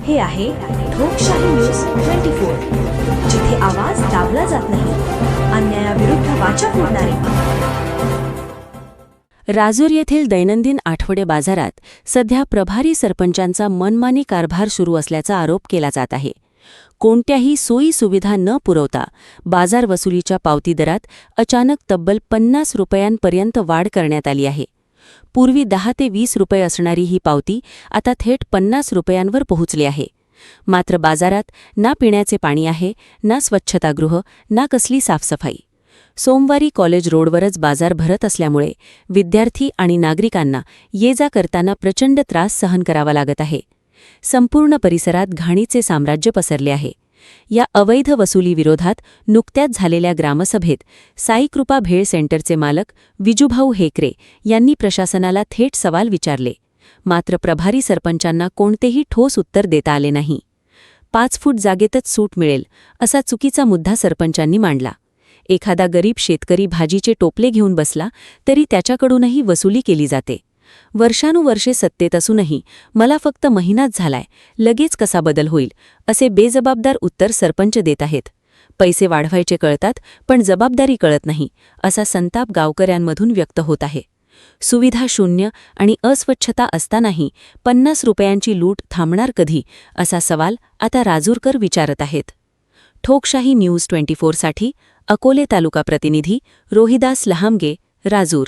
हे आहे ठोकशाही न्यूज 24, जिथे आवाज दाबला जात नाही, अन्यायाविरुद्ध वाचा फोडणारे। राजूर येथील दैनंदिन आठवडे बाजारात सध्या प्रभारी सरपंचांचा मनमानी कारभार सुरू असल्याचा आरोप केला जात आहे। कोणत्याही सोयी सुविधा न पुरवता बाजार वसुलीच्या पावती दरात अचानक तब्बल 50 रुपयांपर्यंत वाढ करण्यात आली आहे। पूर्वी 10 ते 20 रुपये असणारी ही पावती आता थेट 50 रुपयांवर पोहोचली आहे। मात्र बाजारात ना पिण्याचे पाणी आहे, ना स्वच्छतागृह, ना कसली साफसफाई। सोमवारी कॉलेज रोडवरच बाजार भरत असल्यामुळे विद्यार्थी आणि नागरिकांना ये-जा करताना प्रचंड त्रास सहन करावा लागत आहे। संपूर्ण परिसरात घाणीचे साम्राज्य पसरले आहे। या अवैध वसुलीविरोधात नुकत्याच झालेल्या ग्रामसभेत साईकृपा भेळ सेंटरचे मालक विजूभाऊ हेकरे यांनी प्रशासनाला थेट सवाल विचारले। मात्र प्रभारी सरपंचांना कोणतेही ठोस उत्तर देता आले नाही। 5 फूट जागेतच सूट मिळेल असा चुकीचा मुद्दा सरपंचांनी मांडला। एखादा गरीब शेतकरी भाजीचे टोपले घेऊन बसला तरी त्याच्याकडूनही वसुली केली जाते। वर्षानुवर्षे सत्तेत असूनही मला फक्त महिनाच झालाय, लगेच कसा बदल होईल असे बेजबाबदार उत्तर सरपंच देत आहेत। पैसे वाढवायचे कळतात पण जबाबदारी कळत नाही असा संताप गावकऱ्यांमधून व्यक्त होत आहे। सुविधा शून्य आणि अस्वच्छता असतानाही 50 रुपयांची लूट थांबणार कधी असा सवाल आता राजूरकर विचारत आहेत। ठोकशाही न्यूज 24 साठी अकोले तालुका प्रतिनिधी रोहिदास लहामगे, राजूर।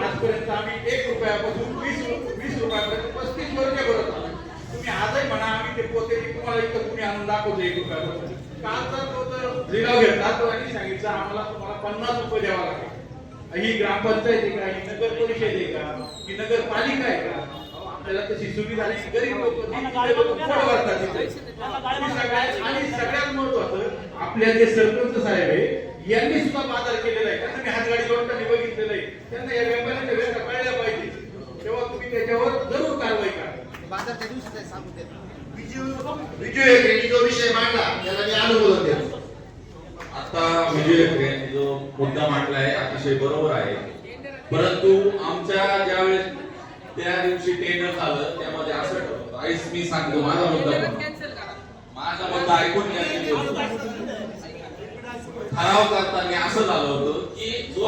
आजपर्यंत आम्ही 1 रुपयापासून 20 रुपयापर्यंत 35 वर्ष भरत आहोत। तुम्ही आजही म्हणा आम्ही ते पोते तुम्हाला इथं तुम्ही आणून दाखवतो 1 रुपयापासून। कालचा तो तर लिलाव घेतला तो आणि सांगितलं आम्हाला तुम्हाला 50 रुपये द्यावा लागेल। ही ग्रामपंचायत आहे का, ही नगर परिषद आहे का, ही नगरपालिका आहे का? आपल्याला तशी सुविधा नाही। गरीब लोक आणि सगळ्यात महत्वाचं आपल्या जे सरपंच साहेब आहे यांनी सुद्धा बाजार केलेला आहे। त्यांना मी हातगाडी लोटांनी बघितलेलं आहे। त्यांना या व्यापाऱ्यांच्या वेळा कळल्या पाहिजे, तेव्हा तुम्ही त्याच्यावर जरूर कारवाई करा। बाजारच्या दिवशी सांगू देतो विजू हेगडेंनी जो विषय मांडला त्याला मी अनुमोदन देतो। आता विजू हेगडेंनी जो मुद्दा मांडला आहे अतिशय बरोबर आहे, परंतु आमच्या ज्यावेळेस त्या दिवशी टेंडर झालं त्यामध्ये असं ठरवलं, आईस मी सांगतो माझा मुद्दा ऐकून घ्या। ठराव करताना असं झालं होतं की जो